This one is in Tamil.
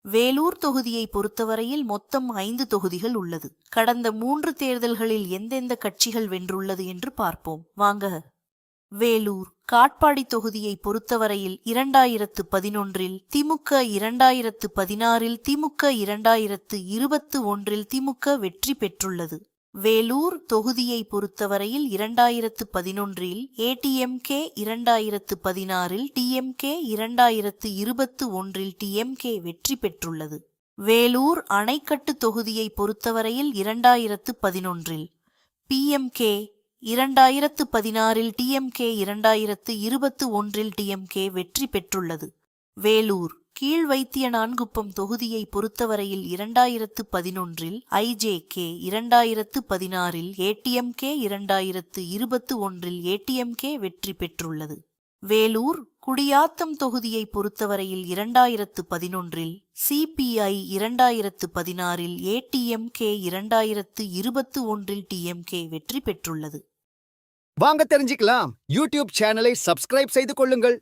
வேலூர் தொகுதியை பொறுத்தவரையில் மொத்தம் 5 தொகுதிகள் உள்ளது. கடந்த 3 தேர்தல்களில் எந்தெந்த கட்சிகள் வென்றுள்ளது என்று பார்ப்போம் வாங்க. வேலூர் காட்பாடி தொகுதியை பொறுத்தவரையில் 2011இல் திமுக, 2016இல் திமுக, 2021இல் திமுக வெற்றி பெற்றுள்ளது. வேலூர் தொகுதியை பொறுத்தவரையில் 2011இல் ஏடிஎம்கே, 2016இல் டிஎம்கே, 2021இல் டிஎம்கே வெற்றி பெற்றுள்ளது. வேலூர் அணைக்கட்டு தொகுதியை பொறுத்தவரையில் 2011இல் பிஎம்கே, 2016இல் டிஎம்கே, 2021இல் டிஎம்கே வெற்றி பெற்றுள்ளது. வேலூர் கீழ்வைத்தியனான்குப்பம் தொகுதியை பொறுத்தவரையில் 2011இல் ஐஜேகே, 2016இல் ஏடிஎம்கே, 2021இல் ஏடிஎம்கே வெற்றி பெற்றுள்ளது. வேலூர் குடியாத்தம் தொகுதியை பொறுத்தவரையில் 2011இல் சிபிஐ, 2016இல் ஏடிஎம்கே, 2021இல் டிஎம்கே வெற்றி பெற்றுள்ளது. வாங்க தெரிஞ்சுக்கலாம். யூடியூப் சேனலை சப்ஸ்கிரைப் செய்து கொள்ளுங்கள்.